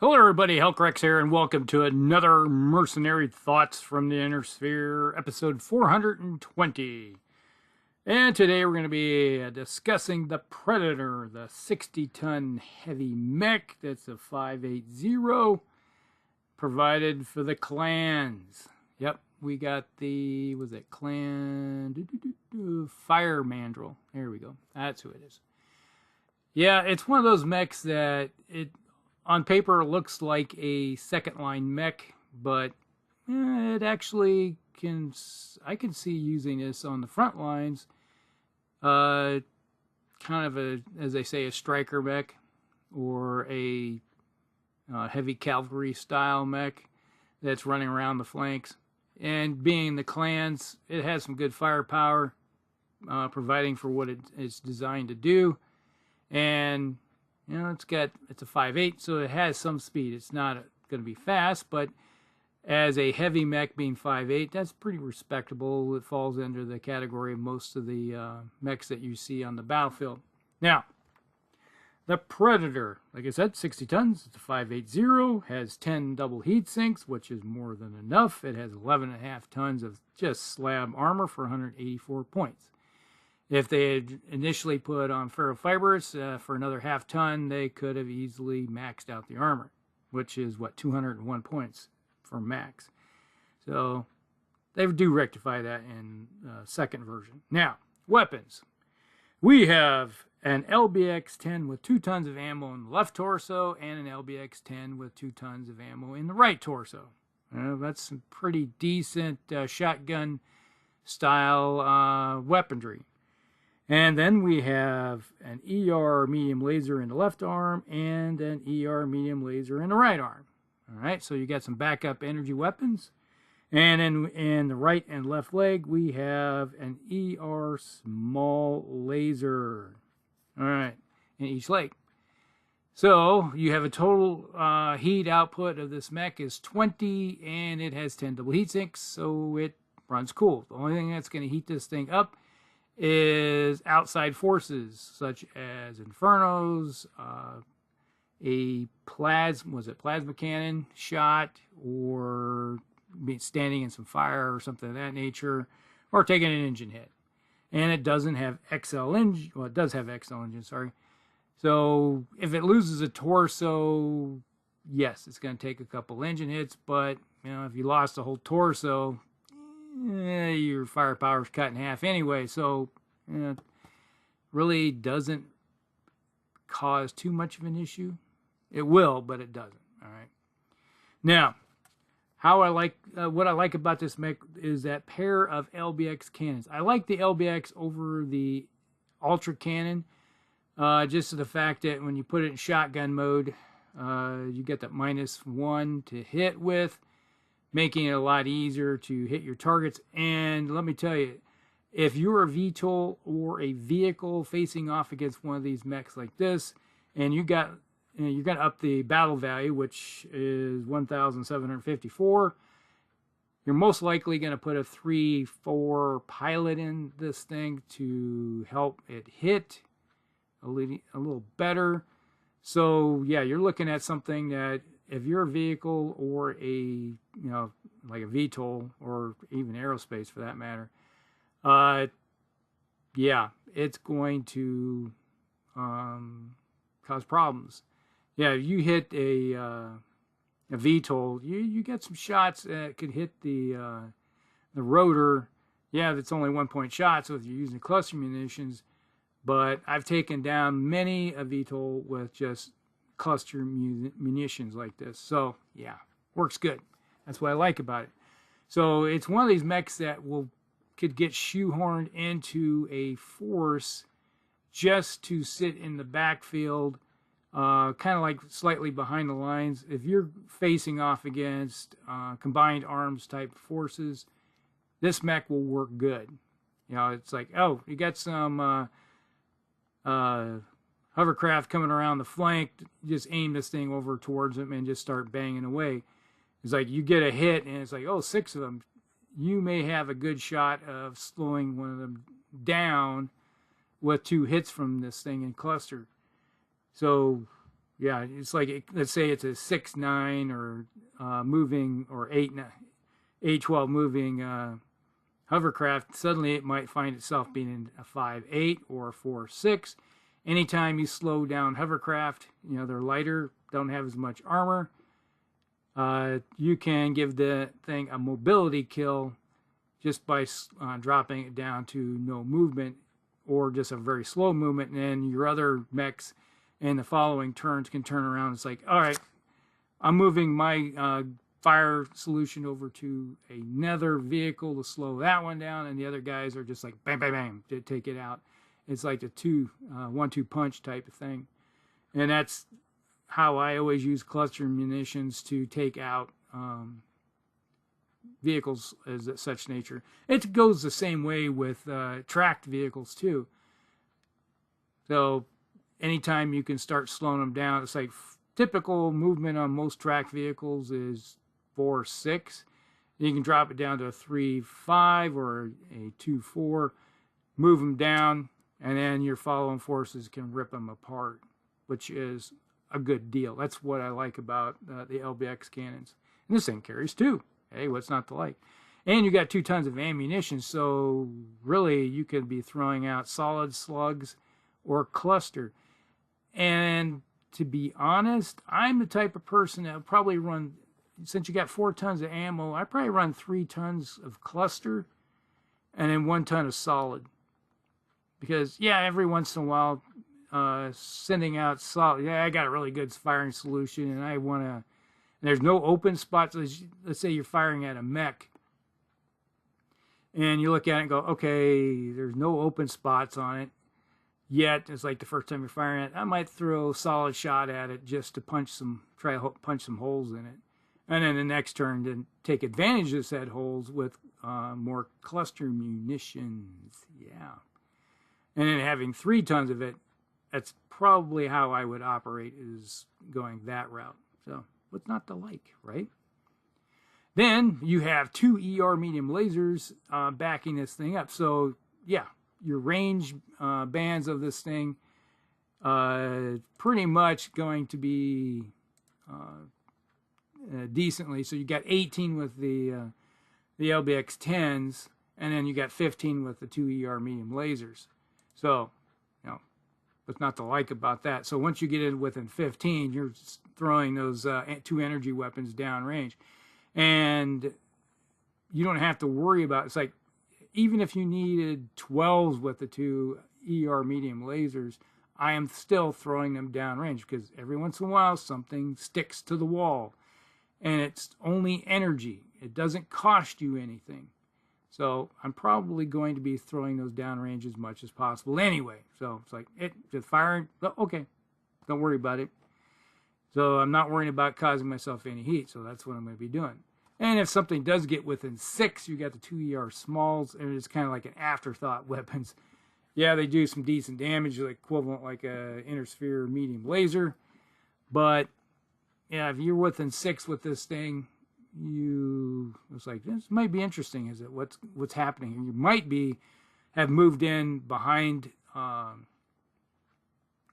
Hello everybody, Helcrex here, and welcome to another Mercenary Thoughts from the Inner Sphere, episode 420. And today we're going to be discussing the Predator, the 60-ton heavy mech that's a 580, provided for the clans. Yep, we got the, was it clan, Fire Mandrill. There we go, that's who it is. Yeah, it's one of those mechs that on paper it looks like a second line mech, but it actually I can see using this on the front lines. Kind of as they say, a striker mech or a heavy cavalry style mech that's running around the flanks. And being the clans, it has some good firepower, providing for what it's designed to do. And you know, it's a 5.8, so it has some speed. It's not going to be fast, but as a heavy mech being 5.8, that's pretty respectable. It falls under the category of most of the mechs that you see on the battlefield. Now, the Predator, like I said, 60 tons. It's a 5.80, has 10 double heat sinks, which is more than enough. It has 11.5 tons of just slab armor for 184 points. If they had initially put on ferrofibers for another half ton, they could have easily maxed out the armor, which is, what, 201 points for max. So they do rectify that in the second version. Now, weapons. We have an LBX-10 with 2 tons of ammo in the left torso and an LBX-10 with 2 tons of ammo in the right torso. That's some pretty decent shotgun style weaponry. And then we have an ER medium laser in the left arm and an ER medium laser in the right arm. All right, so you got some backup energy weapons. And in the right and left leg, we have an ER small laser. All right, in each leg. So you have a total heat output of this mech is 20, and it has 10 double heat sinks, so it runs cool. The only thing that's going to heat this thing up is outside forces such as infernos, a plasma cannon shot, or standing in some fire or something of that nature, or taking an engine hit. And it doesn't have XL engine. Well, it does have XL engine, sorry. So if it loses a torso, yes, it's going to take a couple engine hits, but you know, if you lost a whole torso, your firepower is cut in half anyway, so really doesn't cause too much of an issue. It will, but it doesn't. All right. Now, what I like about this mech is that pair of LBX cannons. I like the LBX over the Ultra Cannon, just to the fact that when you put it in shotgun mode, you get that -1 to hit with, making it a lot easier to hit your targets. And let me tell you, if you're a VTOL or a vehicle facing off against one of these mechs like this, and you're going to up the battle value, which is 1,754, you're most likely going to put a 3-4 pilot in this thing to help it hit a little better. So yeah, you're looking at something that, if you're a vehicle or like a VTOL or even aerospace for that matter, yeah, it's going to cause problems. Yeah, if you hit a VTOL, you get some shots that could hit the rotor. Yeah, that's only 1-point shot, so if you're using cluster munitions, but I've taken down many a VTOL with just cluster munitions like this. So yeah, works good. That's what I like about it. So it's one of these mechs that could get shoehorned into a force just to sit in the backfield, kind of like slightly behind the lines. If you're facing off against combined arms type forces, this mech will work good. You know, it's like, oh, you got some hovercraft coming around the flank, just aim this thing over towards them and just start banging away. It's like you get a hit and it's like, oh, 6 of them. You may have a good shot of slowing one of them down with 2 hits from this thing in cluster. So Yeah, it's like, let's say it's a 6-9 or moving, or 8-12 moving hovercraft. Suddenly it might find itself being in a 5-8 or a 4-6. Anytime you slow down hovercraft, they're lighter, don't have as much armor. You can give the thing a mobility kill just by dropping it down to no movement, or just a very slow movement, and then your other mechs in the following turns can turn around. It's like, all right, I'm moving my fire solution over to another vehicle to slow that one down, and the other guys are just like bang, bang, bang to take it out. It's like a 1-2 punch type of thing, and that's how I always use cluster munitions to take out vehicles as such nature. It goes the same way with tracked vehicles too. So anytime you can start slowing them down, it's like typical movement on most tracked vehicles is 4-6. You can drop it down to a 3-5 or a 2-4, move them down, and then your following forces can rip them apart, which is a good deal. That's what I like about the LBX cannons. And this thing carries 2. Hey, what's not to like? And you got 2 tons of ammunition, so really you could be throwing out solid slugs or cluster. And to be honest, I'm the type of person that would probably run, since you got 4 tons of ammo, I probably run 3 tons of cluster and then 1 ton of solid. Because, yeah, every once in a while, sending out solid, yeah, I got a really good firing solution, and I want to, there's no open spots. Let's say you're firing at a mech, and you look at it and go, okay, there's no open spots on it yet. It's like the first time you're firing it. I might throw a solid shot at it just to try to punch some holes in it. And then the next turn, then take advantage of said holes with more cluster munitions. Yeah. And then having 3 tons of it, that's probably how I would operate, is going that route. So what's not to like, right? Then you have 2 ER medium lasers backing this thing up. So yeah, your range bands of this thing pretty much going to be decently. So you got 18 with the LBX 10s, and then you got 15 with the 2 ER medium lasers. So, what's not to like about that? So once you get in within 15, you're throwing those 2 energy weapons downrange. And you don't have to worry about, it's like, even if you needed 12s with the 2 ER medium lasers, I am still throwing them downrange, because every once in a while something sticks to the wall. And it's only energy. It doesn't cost you anything. So I'm probably going to be throwing those downrange as much as possible anyway. So it's like, just firing, okay, don't worry about it. So I'm not worrying about causing myself any heat. So that's what I'm going to be doing. And if something does get within 6, you got the 2 ER smalls, and it's kind of like an afterthought weapons. Yeah, they do some decent damage, like equivalent like a inner sphere medium laser. But yeah, if you're within 6 with this thing, it's like, this might be interesting. Is it what's happening? You might have moved in behind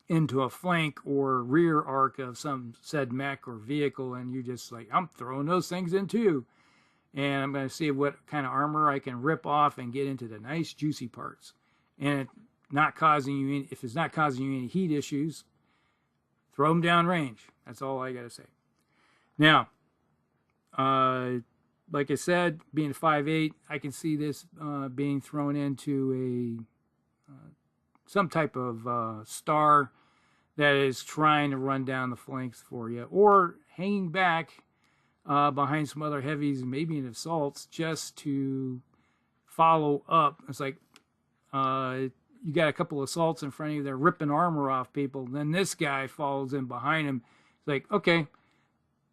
into a flank or rear arc of some said mech or vehicle, and you just like, I'm throwing those things in too, and I'm going to see what kind of armor I can rip off and get into the nice juicy parts. And if it's not causing you any heat issues, throw them down range. That's all I got to say. Now, like I said, being a 5.8, I can see this being thrown into some type of star that is trying to run down the flanks for you, or hanging back behind some other heavies, maybe in assaults, just to follow up. It's like you got a couple of assaults in front of you, they're ripping armor off people, then this guy follows in behind him. It's like, okay,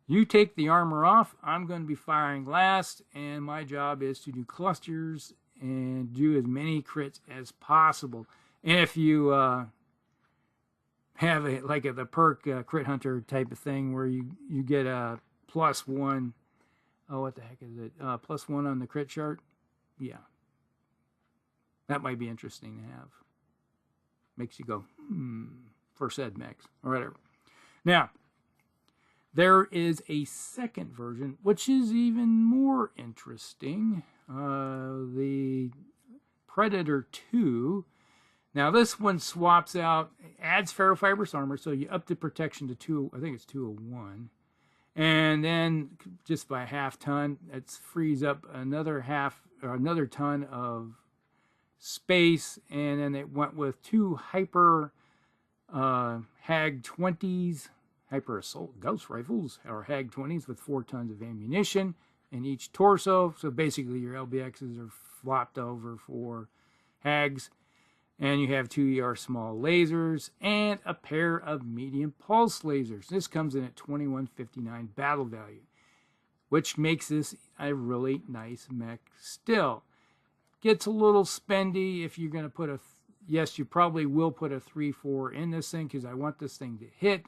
you take the armor off, I'm going to be firing last, and my job is to do clusters and do as many crits as possible. And if you have the perk crit hunter type of thing where you get a +1, oh, what the heck is it? +1 on the crit chart? Yeah. That might be interesting to have. Makes you go, for said mechs, or whatever. Now, there is a second version, which is even more interesting. The Predator 2. Now, this one swaps out, adds ferrofibrous armor, so you up the protection to 2, I think it's 201. And then just by half ton, it frees up another ton of space. And then it went with 2 hyper Hag 20s, hyper assault gauss rifles, or Hag 20s with 4 tons of ammunition in each torso. So basically your LBXs are flopped over for Hags. And you have 2 ER small lasers and a pair of medium pulse lasers. This comes in at $21.59 battle value, which makes this a really nice mech still. Gets a little spendy if you're going to put a... Yes, you probably will put a 3-4 in this thing because I want this thing to hit.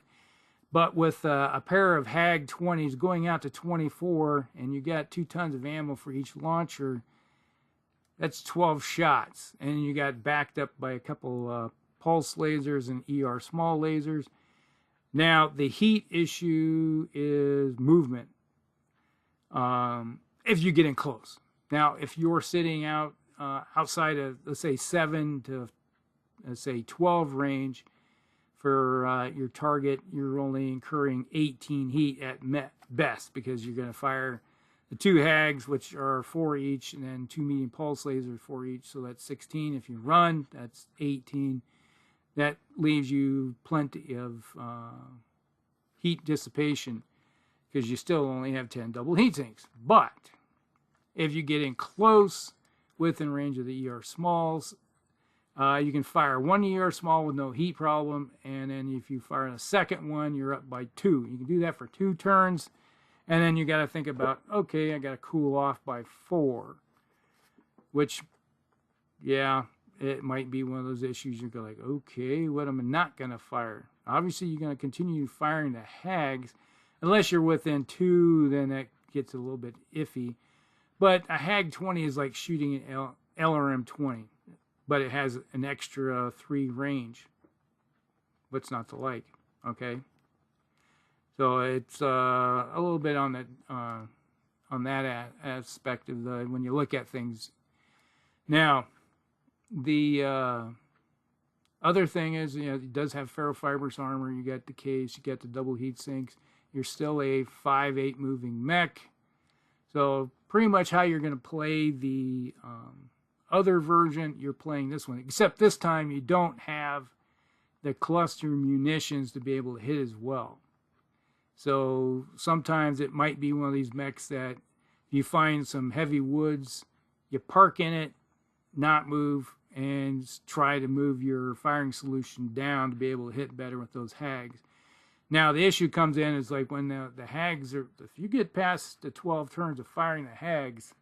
But with a pair of Hag 20s going out to 24 and you got 2 tons of ammo for each launcher, that's 12 shots. And you got backed up by a couple pulse lasers and ER small lasers. Now, the heat issue is movement if you get in close. Now, if you're sitting out outside of, let's say, 7 to, let's say, 12 range for your target, you're only incurring 18 heat at best because you're going to fire the 2 Hags, which are 4 each, and then 2 medium pulse lasers, 4 each, so that's 16. If you run, that's 18. That leaves you plenty of heat dissipation because you still only have 10 double heat sinks. But if you get in close within range of the ER smalls, you can fire 1 ER small with no heat problem, and then if you fire a second one, you're up by 2. You can do that for 2 turns. And then you got to think about, okay, I got to cool off by 4, which, yeah, it might be one of those issues. You go like, okay, what am I not going to fire? Obviously, you're going to continue firing the Hags. Unless you're within 2, then that gets a little bit iffy. But a Hag 20 is like shooting an LRM 20, but it has an extra 3 range. What's not to like, okay? So it's a little bit on that aspect of when you look at things. Now, the other thing is, you know, it does have ferrofibrous armor. You got the case, you got the double heat sinks. You're still a 5/8 moving mech. So pretty much how you're going to play the other version, you're playing this one. Except this time you don't have the cluster munitions to be able to hit as well. So sometimes it might be one of these mechs that you find some heavy woods, you park in it, not move, and try to move your firing solution down to be able to hit better with those Hags. Now the issue comes in is like when the Hags are, if you get past the 12 turns of firing the Hags,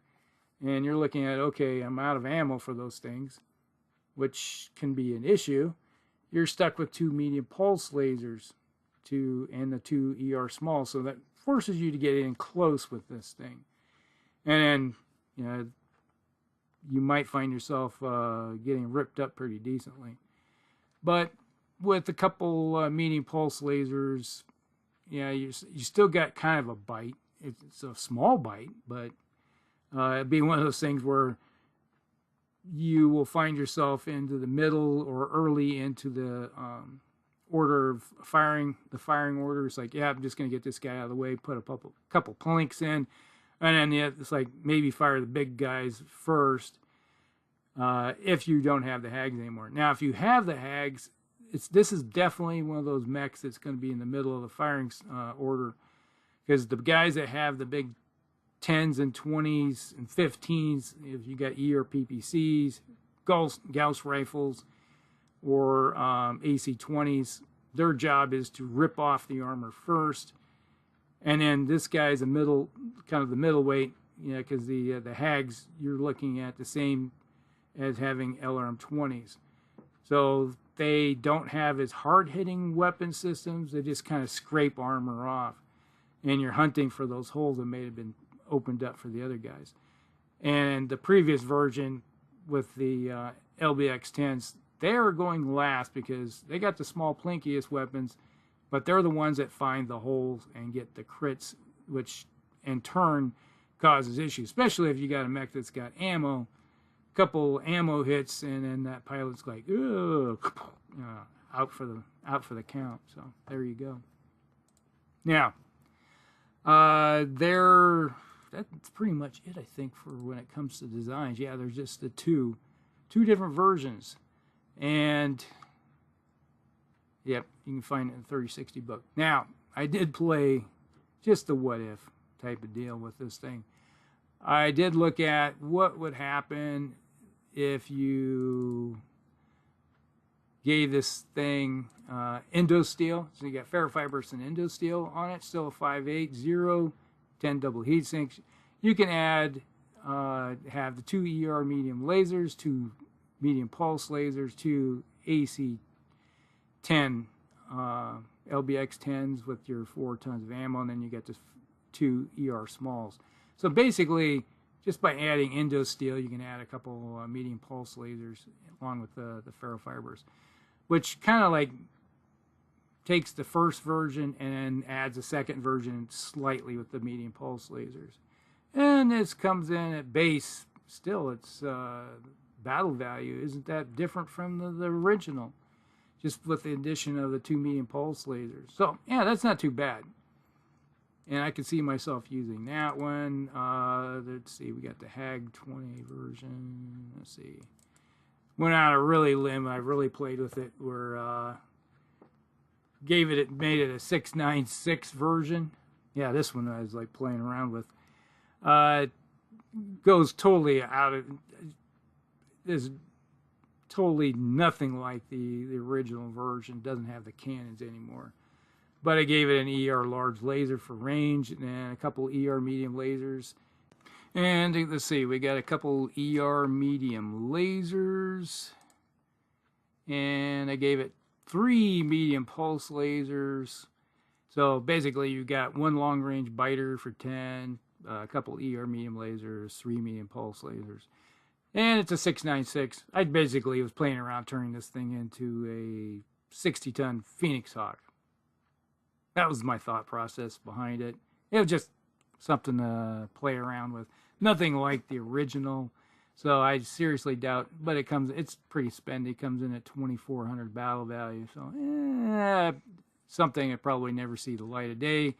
and you're looking at, okay, I'm out of ammo for those things, which can be an issue, you're stuck with 2 medium pulse lasers and the 2 ER small, so that forces you to get in close with this thing. And then, you know, you might find yourself getting ripped up pretty decently. But with a couple medium pulse lasers, yeah, you still got kind of a bite. It's a small bite, but it'd be one of those things where you will find yourself into the middle or early into the order of firing, the firing order. It's like, yeah, I'm just going to get this guy out of the way, put a couple plinks in, and then it's like maybe fire the big guys first if you don't have the Hags anymore. Now, if you have the Hags, this is definitely one of those mechs that's going to be in the middle of the firing order, because the guys that have the big 10s and 20s and 15s, if you got ER PPCs, Gauss rifles, or AC-20s, their job is to rip off the armor first, and then this guy's a middle, kind of the middleweight, you know, because the Hags, you're looking at the same as having LRM-20s. So they don't have as hard-hitting weapon systems. They just kind of scrape armor off, and you're hunting for those holes that may have been opened up for the other guys. And the previous version with the LBX-10s, they are going last because they got the small plinkiest weapons, but they're the ones that find the holes and get the crits, which in turn causes issues, especially if you got a mech that's got ammo. Couple ammo hits, and then that pilot's like, ugh, out for the count. So there you go. Now, that's pretty much it, I think, for when it comes to designs. Yeah, there's just the two different versions, and yep, you can find it in the 3060 book. Now, I did play just the what if type of deal with this thing. I did look at what would happen if you gave this thing endo steel. So you got ferrofibrous and endo steel on it, still a 5.8, 10 double heat sinks. You can add, have the 2 ER medium lasers, 2 medium pulse lasers, 2 AC 10 LBX 10s with your 4 tons of ammo, and then you get the 2 ER smalls. So basically, just by adding endo steel, you can add a couple medium pulse lasers along with the ferrofibrous, which kind of like takes the first version and then adds a second version slightly with the medium pulse lasers. And this comes in at base. Still, its battle value isn't that different from the original, just with the addition of the 2 medium pulse lasers. So yeah, that's not too bad. And I can see myself using that one. Let's see, we got the HAG 20 version. Let's see. Went out a really limb. I really played with it. Where made it a 696 version. Yeah, this one I was like playing around with. Goes totally out of. Is totally nothing like the original version. Doesn't have the cannons anymore. But I gave it an ER large laser for range and a couple ER medium lasers. And let's see, we got a couple ER medium lasers. And I gave it 3 medium pulse lasers. So basically you got 1 long range biter for 10, a couple ER medium lasers, 3 medium pulse lasers. And it's a 696. I basically was playing around turning this thing into a 60-ton Phoenix Hawk. That was my thought process behind it. It was just something to play around with. Nothing like the original. So I seriously doubt, but it's pretty spendy. It comes in at 2,400 battle value. So something that probably never see the light of day.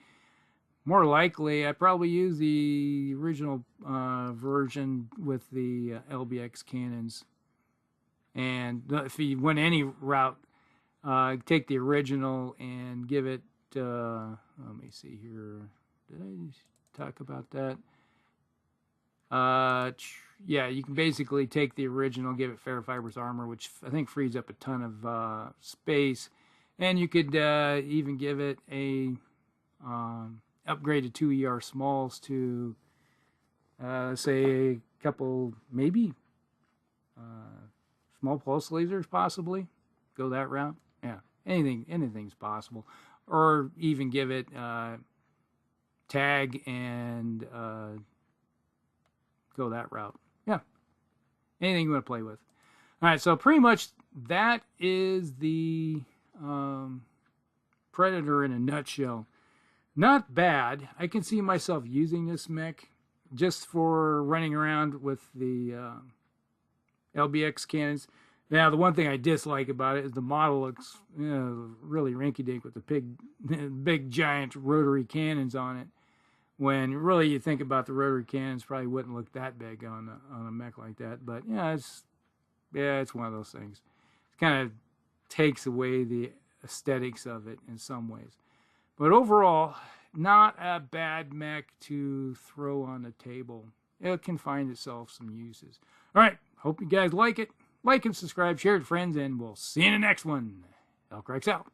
More likely, I probably use the original version with the LBX cannons. And if you went any route, take the original and give it, let me see here. Did I talk about that? Yeah, you can basically take the original, give it ferrofibrous armor, which I think frees up a ton of space. And you could even give it a upgraded 2 ER smalls to, say, a couple, maybe small pulse lasers, possibly. Go that route. Yeah, anything's possible. Or even give it tag and go that route. Yeah, anything you want to play with. All right, so pretty much that is the Predator in a nutshell. Not bad. I can see myself using this mech just for running around with the LBX cannons. Now, the one thing I dislike about it is the model looks really rinky-dink with the big giant rotary cannons on it. When really you think about the rotary cannons, probably wouldn't look that big on a mech like that. But yeah, it's one of those things. It kind of takes away the aesthetics of it in some ways. But overall, not a bad mech to throw on the table. It can find itself some uses. All right, hope you guys like it. Like and subscribe, share it with friends, and we'll see you in the next one. Elk Rex out.